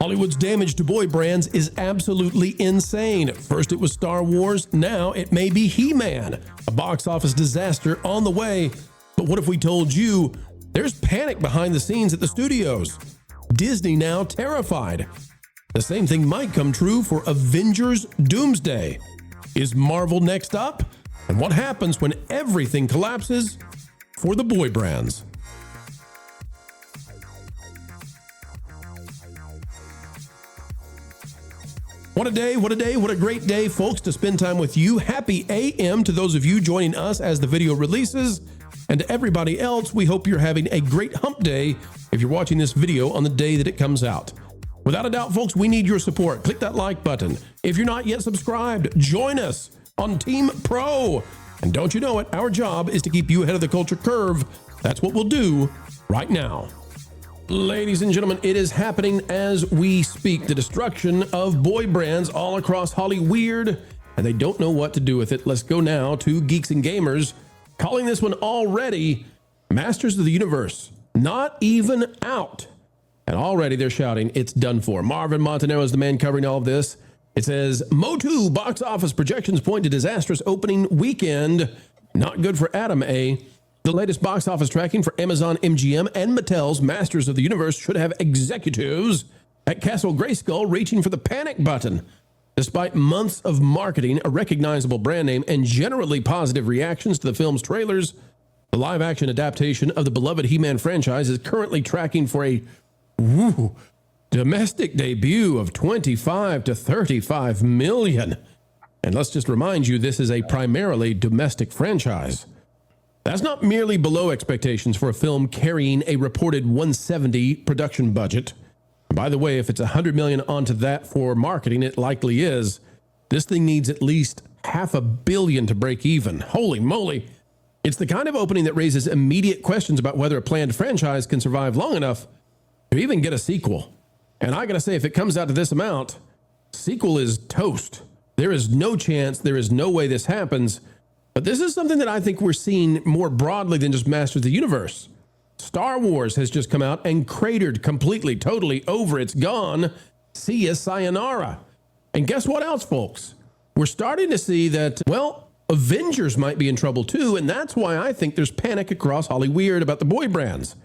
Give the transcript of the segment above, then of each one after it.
Hollywood's damage to boy brands is absolutely insane. First it was Star Wars, now it may be He-Man. A box office disaster on the way. But what if we told you there's panic behind the scenes at the studios? Disney now terrified. The same thing might come true for Avengers Doomsday. Is Marvel next up? And what happens when everything collapses for the boy brands? What a day, what a day, what a great day, folks, to spend time with you. Happy AM to those of you joining us as the video releases. And to everybody else, we hope you're having a great hump day if you're watching this video on the day that it comes out. Without a doubt, folks, we need your support. Click that like button. If you're not yet subscribed, join us on Team Pro. And don't you know it, our job is to keep you ahead of the culture curve. That's what we'll do right now. Ladies and gentlemen, it is happening as we speak. The destruction of boy brands all across Hollyweird, and they don't know what to do with it. Let's go now to Geeks and Gamers, calling this one already Masters of the Universe. Not even out. And already they're shouting, it's done for. Marvin Montenaro is the man covering all of this. It says, Motu box office projections point to disastrous opening weekend. Not good for Adam, eh? The latest box office tracking for Amazon MGM and Mattel's Masters of the Universe should have executives at Castle Grayskull reaching for the panic button. Despite months of marketing, a recognizable brand name, and generally positive reactions to the film's trailers, the live-action adaptation of the beloved He-Man franchise is currently tracking for a domestic debut of 25 to 35 million. And let's just remind you, this is a primarily domestic franchise. That's not merely below expectations for a film carrying a reported 170 production budget. By the way, if it's 100 million onto that for marketing, it likely is. This thing needs at least $500 million to break even. Holy moly. It's the kind of opening that raises immediate questions about whether a planned franchise can survive long enough to even get a sequel. And I gotta say, if it comes out to this amount, sequel is toast. There is no chance, there is no way this happens. But this is something that I think we're seeing more broadly than just Masters of the Universe. Star Wars has just come out and cratered completely, totally over. It's gone. See ya, sayonara. And guess what else, folks? We're starting to see that, well, Avengers might be in trouble too, and that's why I think there's panic across Hollyweird about the boy brands.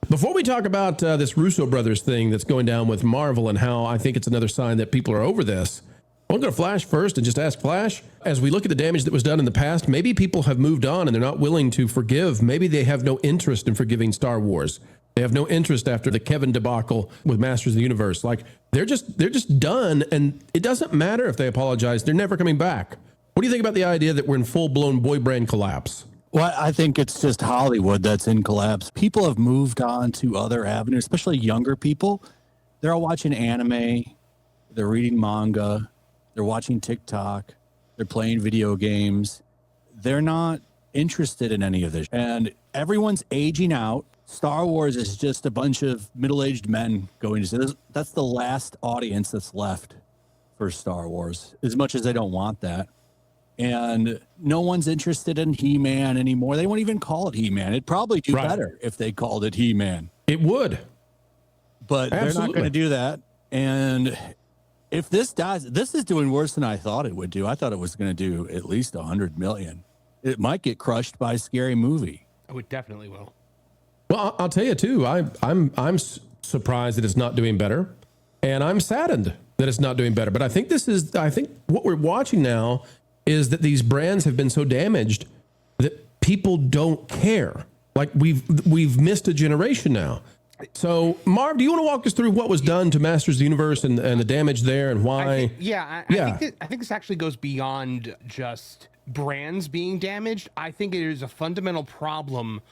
Before we talk about this Russo brothers thing that's going down with Marvel and how I think it's another sign that people are over this, I'm going to Flash first and just ask Flash, as we look at the damage that was done in the past, maybe people have moved on and they're not willing to forgive. Maybe they have no interest in forgiving Star Wars. They have no interest after the Kevin debacle with Masters of the Universe. Like, they're just done, and it doesn't matter if they apologize. They're never coming back. What do you think about the idea that we're in full-blown boy brand collapse? Well, I think it's just Hollywood that's in collapse. People have moved on to other avenues, especially younger people. They're all watching anime. They're reading manga. They're watching TikTok. They're playing video games. They're not interested in any of this. And everyone's aging out. Star Wars is just a bunch of middle-aged men going to see this. That's the last audience that's left for Star Wars, as much as they don't want that. And no one's interested in He-Man anymore. They won't even call it He-Man. It'd probably do better if they called it He-Man. It would. But They're not going to do that. And if this dies, this is doing worse than I thought it would do. I thought it was going to do at least 100 million. It might get crushed by Scary Movie. Oh, it definitely will. Well, I'll tell you too. I'm surprised that it's not doing better, and I'm saddened that it's not doing better. But I think what we're watching now is that these brands have been so damaged that people don't care. Like we've missed a generation now. So, Marv, do you want to walk us through what was done to Masters of the Universe and the damage there and why? I think this actually goes beyond just brands being damaged. I think it is a fundamental problem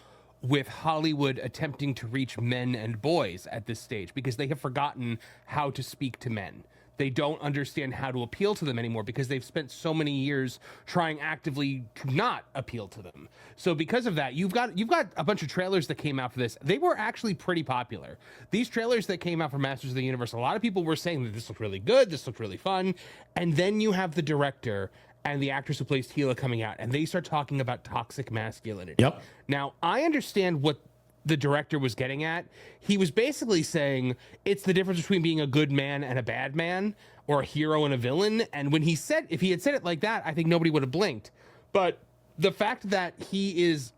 with Hollywood attempting to reach men and boys at this stage because they have forgotten how to speak to men. They don't understand how to appeal to them anymore because they've spent so many years trying actively to not appeal to them. So because of that, you've got a bunch of trailers that came out for this. They were actually pretty popular. These trailers that came out for Masters of the Universe, a lot of people were saying that this looked really good, this looked really fun. And then you have the director and the actress who plays Tila coming out, and they start talking about toxic masculinity. Yep. Now, I understand what the director was getting at. He was basically saying it's the difference between being a good man and a bad man, or a hero and a villain. And when if he had said it like that, I think nobody would have blinked. But the fact that he is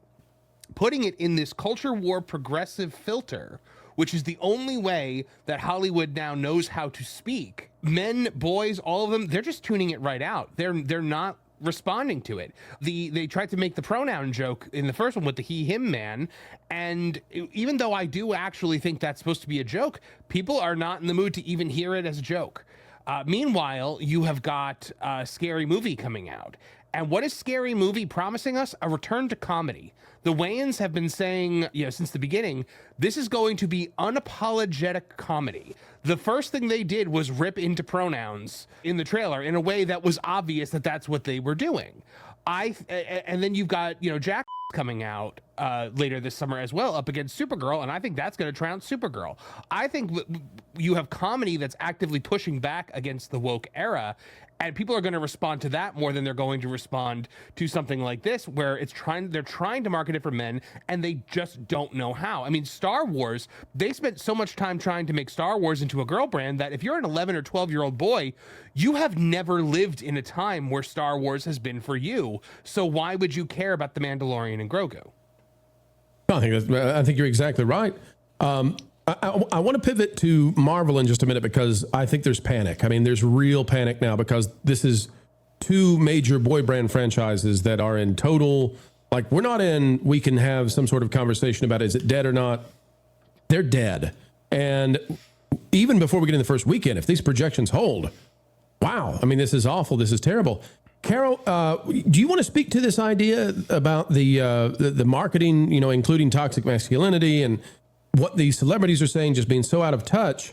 putting it in this culture war progressive filter, which is the only way that Hollywood now knows how to speak. Men, boys, all of them, they're just tuning it right out. They're not responding to it. They tried to make the pronoun joke in the first one with the he, him man. And even though I do actually think that's supposed to be a joke, people are not in the mood to even hear it as a joke. Meanwhile, you have got a Scary Movie coming out. And what is Scary Movie promising us? A return to comedy. The Wayans have been saying, since the beginning, this is going to be unapologetic comedy. The first thing they did was rip into pronouns in the trailer in a way that was obvious that that's what they were doing. And then you've got, Jack coming out later this summer as well, up against Supergirl, and I think that's going to trounce Supergirl. I think you have comedy that's actively pushing back against the woke era, and people are going to respond to that more than they're going to respond to something like this, where they're trying to market it for men, and they just don't know how. I mean, Star Wars, they spent so much time trying to make Star Wars into a girl brand that if you're an 11 or 12-year-old boy, you have never lived in a time where Star Wars has been for you. So why would you care about The Mandalorian and Grogu? I think you're exactly right. I want to pivot to Marvel in just a minute because I think there's panic. I mean, there's real panic now because this is two major boy brand franchises that are in total, like we can have some sort of conversation about is it dead or not? They're dead. And even before we get in the first weekend, if these projections hold, wow. I mean, this is awful. This is terrible. Carol, do you want to speak to this idea about the marketing, including toxic masculinity and what these celebrities are saying, just being so out of touch?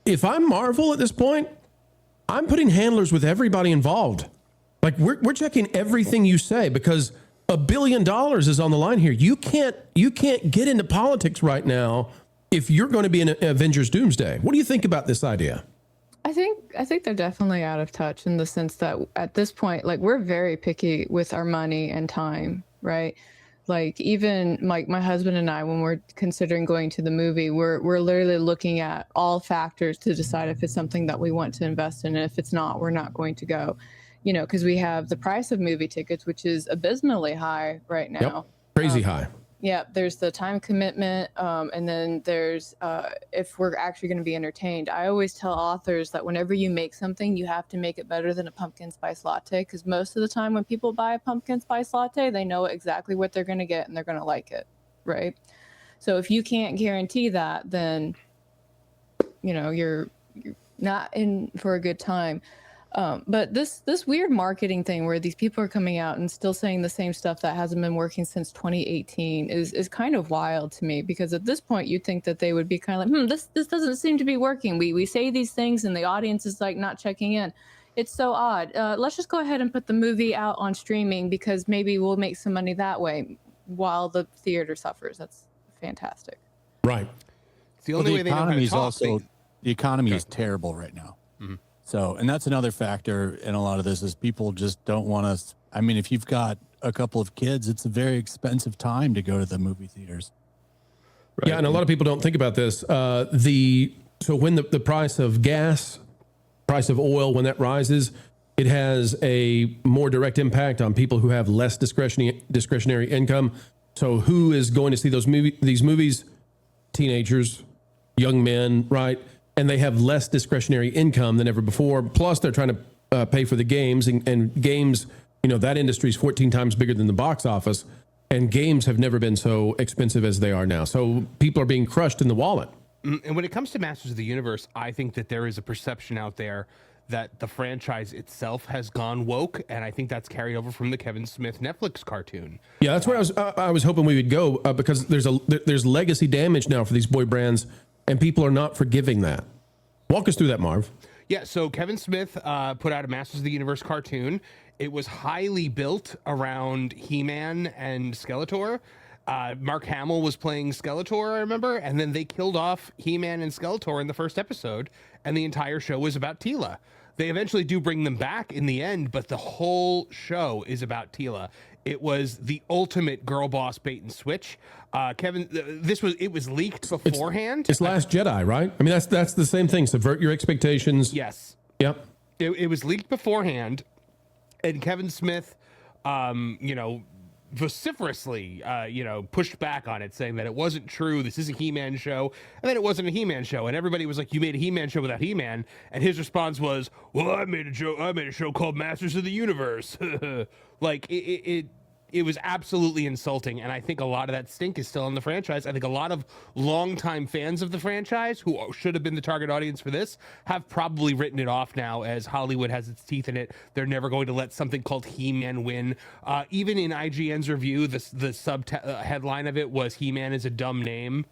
If I'm Marvel at this point, I'm putting handlers with everybody involved. Like we're checking everything you say because $1 billion is on the line here. You can't get into politics right now if you're going to be in Avengers Doomsday. What do you think about this idea? I think they're definitely out of touch in the sense that at this point, like, we're very picky with our money and time, right? Like, even like my husband and I, when we're considering going to the movie, we're literally looking at all factors to decide if it's something that we want to invest in. And if it's not, we're not going to go, because we have the price of movie tickets, which is abysmally high right now. Yep. Crazy high. Yeah, there's the time commitment, and then there's if we're actually going to be entertained. I always tell authors that whenever you make something, you have to make it better than a pumpkin spice latte, because most of the time when people buy a pumpkin spice latte, they know exactly what they're going to get and they're going to like it, right? So if you can't guarantee that, then you're not in for a good time. But this weird marketing thing where these people are coming out and still saying the same stuff that hasn't been working since 2018 is kind of wild to me, because at this point you'd think that they would be kind of like, this doesn't seem to be working. We say these things and the audience is like not checking in. It's so odd. Let's just go ahead and put the movie out on streaming because maybe we'll make some money that way while the theater suffers. That's fantastic. Right. It's the only way they know how to talk. The economy is terrible right now. Mm-hmm. So, and that's another factor in a lot of this is people just don't want us. I mean, if you've got a couple of kids, it's a very expensive time to go to the movie theaters. Right? Yeah, and a lot of people don't think about this. So when the price of gas, price of oil, when that rises, it has a more direct impact on people who have less discretionary income. So who is going to see these movies? Teenagers, young men, right? And they have less discretionary income than ever before. Plus, they're trying to pay for the games, and games, that industry is 14 times bigger than the box office, and games have never been so expensive as they are now. So people are being crushed in the wallet. And when it comes to Masters of the Universe, I think that there is a perception out there that the franchise itself has gone woke, and I think that's carried over from the Kevin Smith Netflix cartoon. Yeah, that's where I was hoping we would go, because there's legacy damage now for these boy brands. And people are not forgiving that. Walk us through that, Marv. Yeah, so Kevin Smith put out a Masters of the Universe cartoon. It was highly built around He-Man and Skeletor. Mark Hamill was playing Skeletor, I remember, and then they killed off He-Man and Skeletor in the first episode, and the entire show was about Teela. They eventually do bring them back in the end, but the whole show is about Teela. It was the ultimate girl boss bait and switch. Kevin, it was leaked beforehand. It's Last Jedi, right? I mean, that's the same thing. Subvert your expectations. Yes. Yep. It was leaked beforehand, and Kevin Smith, vociferously, pushed back on it, saying that it wasn't true. This is a He-Man show, and then it wasn't a He-Man show, and everybody was like, "You made a He-Man show without He-Man," and his response was, "Well, I made a show called Masters of the Universe." Like it was absolutely insulting, and I think a lot of that stink is still in the franchise. I think a lot of longtime fans of the franchise, who should have been the target audience for this, have probably written it off now as Hollywood has its teeth in it. They're never going to let something called He-Man win. Even in IGN's review, the headline of it was "He-Man is a dumb name."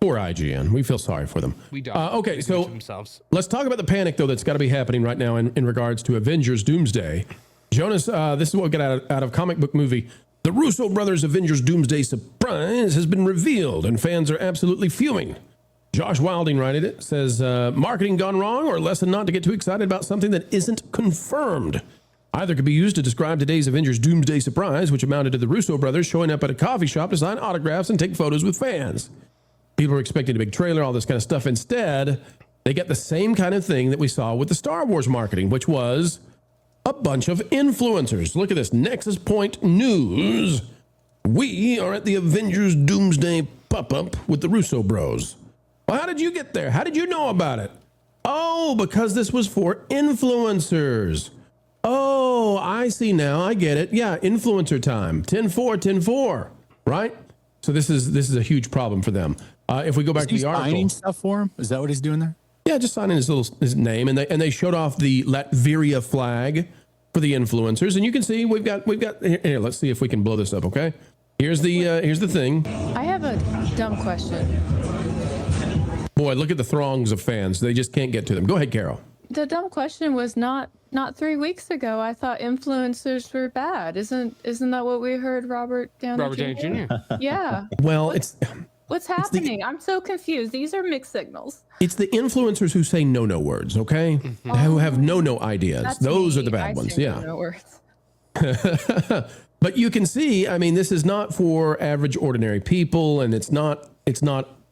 Poor IGN. We feel sorry for them. We don't. Okay, They do so it to themselves. let's talk about the panic, though, that's got to be happening right now in regards to Avengers Doomsday. Jonas, this is what we got out of Comic Book Movie. The Russo brothers' Avengers Doomsday surprise has been revealed, and fans are absolutely fuming. Josh Wilding writing it, says, marketing gone wrong, or a lesson not to get too excited about something that isn't confirmed. Either could be used to describe today's Avengers Doomsday surprise, which amounted to the Russo brothers showing up at a coffee shop to sign autographs and take photos with fans. People were expecting a big trailer, all this kind of stuff. Instead, they get the same kind of thing that we saw with the Star Wars marketing, which was a bunch of influencers. Look at this. Nexus Point News. We are at the Avengers Doomsday pop-up with the Russo bros. Well, how did you get there? How did you know about it? Oh, because this was for influencers. Oh, I see now. I get it. Yeah, influencer time. 10-4, 10-4, right? So this is a huge problem for them. If we go back to the article, signing stuff for him. Is that what he's doing there? yeah, just signing his name, and they showed off the Latveria flag for the influencers, and you can see we've got here. Let's see if we can blow this up. Okay, here's the thing. I have a dumb question. Boy, look at the throngs of fans. They just can't get to them. Go ahead, Carol. The dumb question was not 3 weeks ago. I thought influencers were bad. Isn't that what we heard Robert Downey Jr.? Yeah. Well, What's happening? I'm so confused. These are mixed signals. it's the influencers who say no words. Okay, who have no ideas. That's Those me. are the bad I ones. say Yeah. no words. But you can see, I mean, this is not for average, ordinary people, and it's not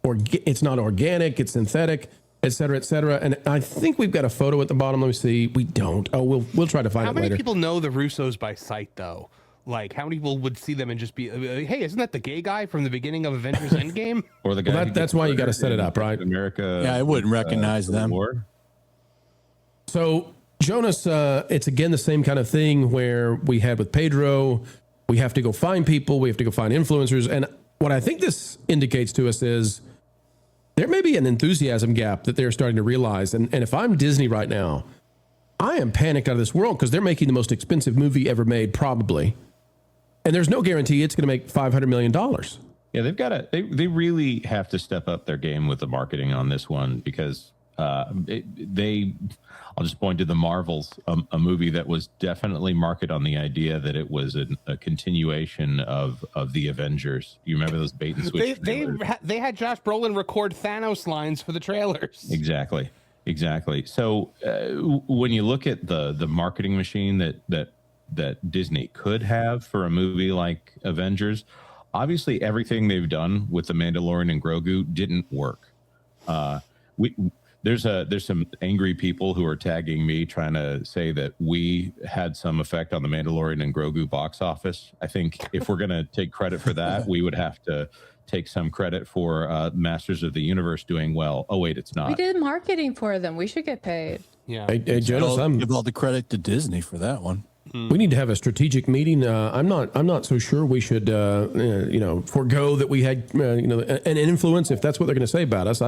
organic, it's synthetic, et cetera, et cetera. And I think we've got a photo at the bottom. Let me see. We don't. Oh, we'll try to find How it many later. people know the Russos by sight, though? Like, how many people would see them and just be, hey, isn't that the gay guy from the beginning of Avengers Endgame? Or the guy Well, who that's gets why you murdered gotta set it in up, right? America. Yeah, I wouldn't recognize Civil them. War. So, Jonas, it's again the same kind of thing where we had with Pedro. We have to go find people. We have to go find influencers. And what I think this indicates to us is there may be an enthusiasm gap that they're starting to realize. And if I'm Disney right now, I am panicked out of this world because they're making the most expensive movie ever made, probably. And there's no guarantee it's going to make $500 million. Yeah, they've got to. They really have to step up their game with the marketing on this one because I'll just point to the Marvels, a movie that was definitely marketed on the idea that it was a continuation of the Avengers. You remember those bait and switch? They had Josh Brolin record Thanos lines for the trailers. Exactly. So when you look at the marketing machine that Disney could have for a movie like Avengers, obviously everything they've done with the Mandalorian and Grogu didn't work. There's some angry people who are tagging me trying to say that we had some effect on the Mandalorian and Grogu box office. I think if we're going to take credit for that, we would have to take some credit for Masters of the Universe doing well. Oh, wait, it's not. We did marketing for them. We should get paid. Yeah. Hey, Jonas, Give all the credit to Disney for that one. we need to have a strategic meeting. I'm not so sure we should, forego that we had, an influence if that's what they're going to say about us.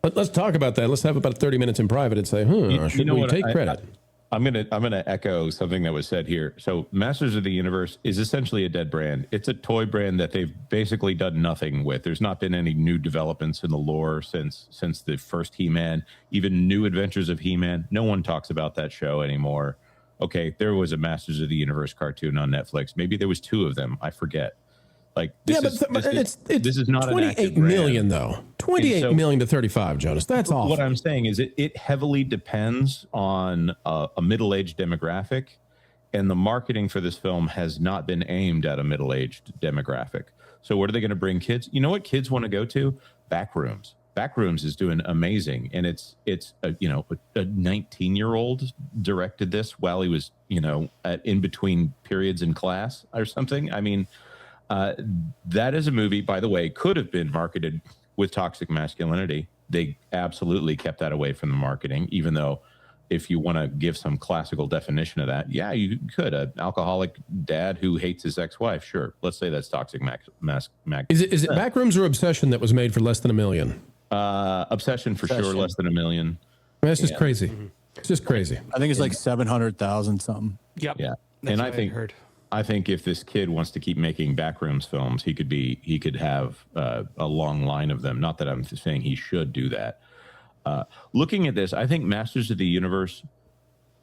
Let's talk about that. Let's have about 30 minutes in private and say, should we take credit? I'm gonna echo something that was said here. So Masters of the Universe is essentially a dead brand. It's a toy brand that they've basically done nothing with. There's not been any new developments in the lore since the first He-Man, even New Adventures of He-Man. No one talks about that show anymore. Okay, there was a Masters of the Universe cartoon on Netflix. Maybe there was 2 of them. I forget. Like this this is not 28 million though. 28 million to 35, Jonas. That's awful. What I'm saying is it heavily depends on a middle-aged demographic, and the marketing for this film has not been aimed at a middle-aged demographic. So what are they going to bring kids? You know what kids want to go to? Backrooms. Backrooms is doing amazing, and it's a 19-year-old directed this while he was in between periods in class or something. I mean, that is a movie, by the way, could have been marketed with toxic masculinity. They absolutely kept that away from the marketing, even though if you want to give some classical definition of that, yeah, you could. An alcoholic dad who hates his ex-wife, sure. Let's say that's toxic Is it Backrooms or Obsession that was made for less than $1 million? Obsession for sure, less than $1 million. I mean, that's just crazy. Mm-hmm. It's just crazy. I think it's like 700,000 something. Yep. Yeah. That's and what I think if this kid wants to keep making Backrooms films, he could have a long line of them. Not that I'm saying he should do that. Looking at this, I think Masters of the Universe,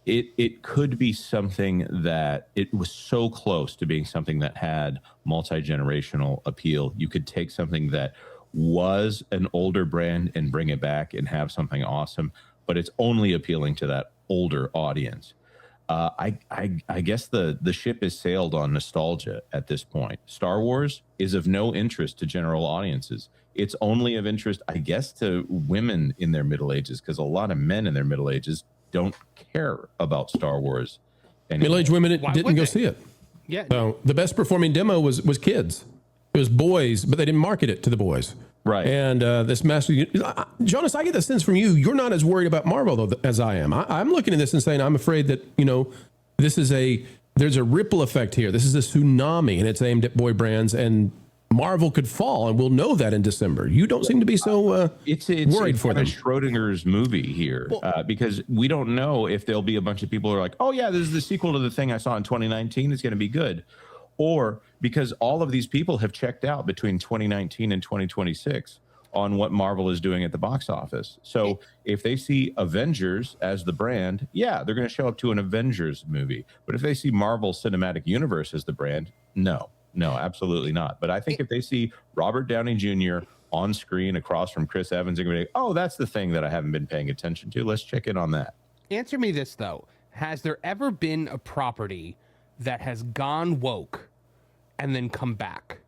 it could be something that it was so close to being something that had multi-generational appeal. You could take something that was an older brand and bring it back and have something awesome, but it's only appealing to that older audience. I guess the ship is sailed on nostalgia at this point. Star Wars is of no interest to general audiences. It's only of interest, I guess, to women in their middle ages, because a lot of men in their middle ages don't care about Star Wars anymore. Middle-aged women didn't go see it. Yeah. So the best performing demo was kids. It was boys, but they didn't market it to the boys. Right. And this Master, Jonas, I get the sense from you, you're not as worried about Marvel though as I am. I'm looking at this and saying, I'm afraid that, there's a ripple effect here. This is a tsunami, and it's aimed at boy brands, and Marvel could fall, and we'll know that in December. You don't seem to be so it's worried for them. Schrodinger's movie here, because we don't know if there'll be a bunch of people who are like, oh yeah, this is the sequel to the thing I saw in 2019. It's going to be good. Or because all of these people have checked out between 2019 and 2026 on what Marvel is doing at the box office. So if they see Avengers as the brand, yeah, they're going to show up to an Avengers movie. But if they see Marvel Cinematic Universe as the brand, no, absolutely not. But I think if they see Robert Downey Jr. on screen across from Chris Evans, they're going to be like, oh, that's the thing that I haven't been paying attention to. Let's check in on that. Answer me this, though. Has there ever been a property that has gone woke and then come back?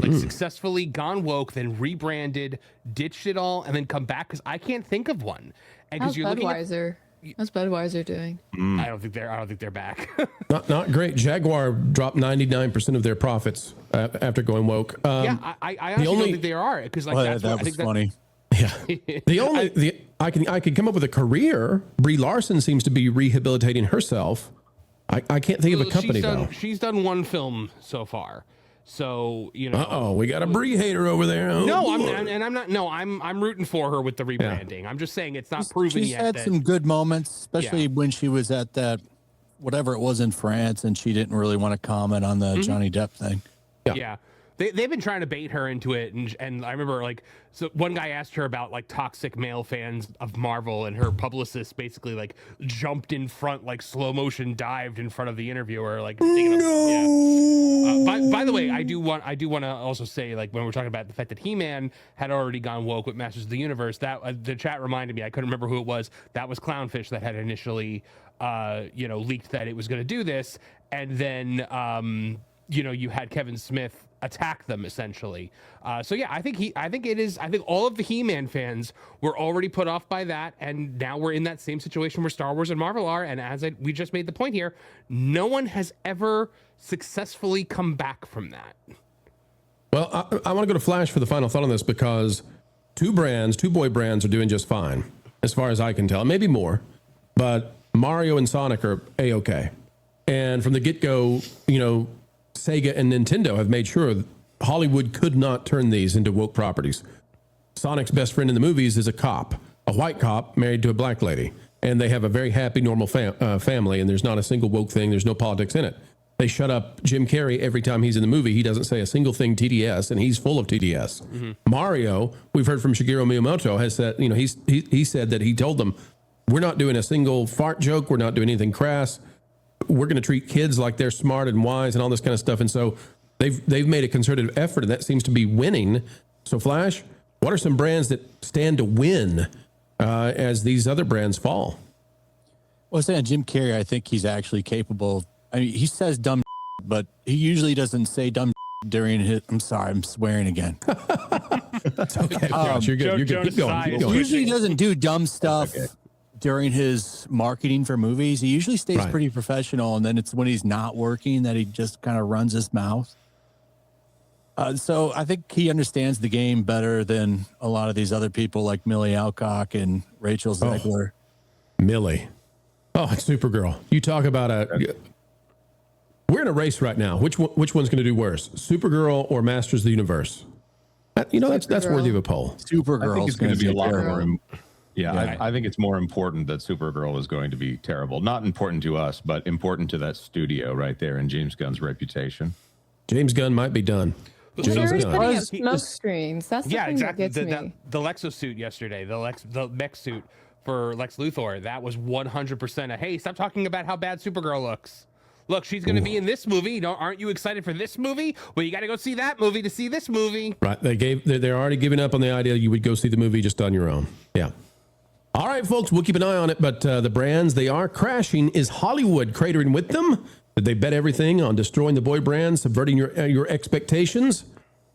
Like successfully gone woke, then rebranded, ditched it all, and then come back? Because I can't think of one. And How's Budweiser? How's Budweiser doing? I don't think they're back. Not great. Jaguar dropped 99% of their profits after going woke. I honestly don't think they are, because that was funny. Yeah. I can come up with a career. Brie Larson seems to be rehabilitating herself. I can't think of a company though. She's done one film so far. So, we got a Brie hater over there. I'm rooting for her with the rebranding. I'm just saying it's not proven she's yet. She's had some good moments, especially when she was at that, whatever it was in France, and she didn't really want to comment on the Johnny Depp thing. Yeah. They've been trying to bait her into it, and I remember so one guy asked her about toxic male fans of Marvel, and her publicist basically jumped in front, slow motion dived in front of the interviewer, By the way, I do want to also say, when we're talking about the fact that He-Man had already gone woke with Masters of the Universe, that the chat reminded me, I couldn't remember who it was. That was Clownfish that had initially leaked that it was going to do this, and then you had Kevin Smith attack them essentially. I think all of the He-Man fans were already put off by that, and now we're in that same situation where Star Wars and Marvel are. And we just made the point here, no one has ever successfully come back from that. Well, I want to go to Flash for the final thought on this, because two boy brands are doing just fine as far as I can tell, maybe more, but Mario and Sonic are A-okay. And from the get-go, Sega and Nintendo have made sure that Hollywood could not turn these into woke properties. Sonic's best friend in the movies is a cop, a white cop married to a black lady, and they have a very happy, normal family, and there's not a single woke thing. There's no politics in it. They shut up Jim Carrey every time he's in the movie. He doesn't say a single thing TDS, and he's full of TDS. Mm-hmm. Mario, we've heard from Shigeru Miyamoto, has said, he said that he told them, we're not doing a single fart joke. We're not doing anything crass. We're going to treat kids like they're smart and wise and all this kind of stuff. And so they've made a concerted effort, and that seems to be winning. So, Flash, what are some brands that stand to win as these other brands fall? Well, saying Jim Carrey, I think he's actually capable. I mean, he says dumb, but he usually doesn't say dumb during his. I'm sorry, I'm swearing again. It's okay, Josh, you're good. You're good. Keep going. Keep He going. usually doesn't do dumb stuff during his marketing for movies. He usually stays pretty professional, and then it's when he's not working that he just kind of runs his mouth. So I think he understands the game better than a lot of these other people like Millie Alcock and Rachel Zegler. Millie. Oh, it's Supergirl. You talk about we're in a race right now. Which one's going to do worse, Supergirl or Masters of the Universe? That's worthy of a poll. Supergirl. I think it's going to be a lot terrible. more. I think it's more important that Supergirl is going to be terrible. Not important to us, but important to that studio right there and James Gunn's reputation. James Gunn might be done. James Gunn. Smoke screens. That's the thing exactly. that gets me. The Lexo suit yesterday, the mech suit for Lex Luthor, that was 100% a hey, stop talking about how bad Supergirl looks. Look, she's going to be in this movie. Aren't you excited for this movie? Well, you got to go see that movie to see this movie. Right. They're already giving up on the idea you would go see the movie just on your own. Yeah. All right, folks, we'll keep an eye on it. But the brands, they are crashing. Is Hollywood cratering with them? Did they bet everything on destroying the boy brands, subverting your expectations?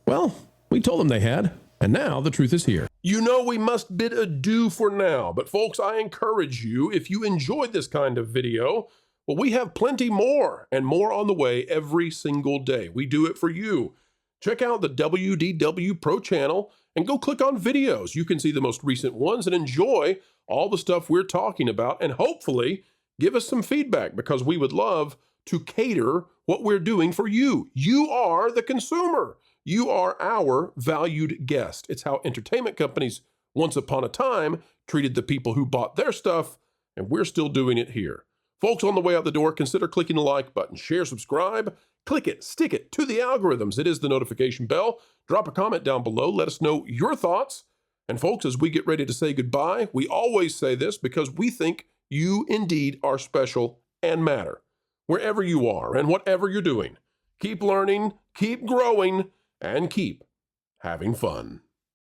Well, we told them they had. And now the truth is here. You know we must bid adieu for now. But folks, I encourage you, if you enjoyed this kind of video, well, we have plenty more and more on the way every single day. We do it for you. Check out the WDW Pro Channel and go click on videos. You can see the most recent ones and enjoy all the stuff we're talking about, and hopefully give us some feedback, because we would love to cater what we're doing for you. You are the consumer. You are our valued guest. It's how entertainment companies once upon a time treated the people who bought their stuff, and we're still doing it here. Folks, on the way out the door, consider clicking the like button, share, subscribe, click it, stick it to the algorithms. It is the notification bell. Drop a comment down below. Let us know your thoughts. And folks, as we get ready to say goodbye, we always say this because we think you indeed are special and matter. Wherever you are and whatever you're doing, keep learning, keep growing, and keep having fun.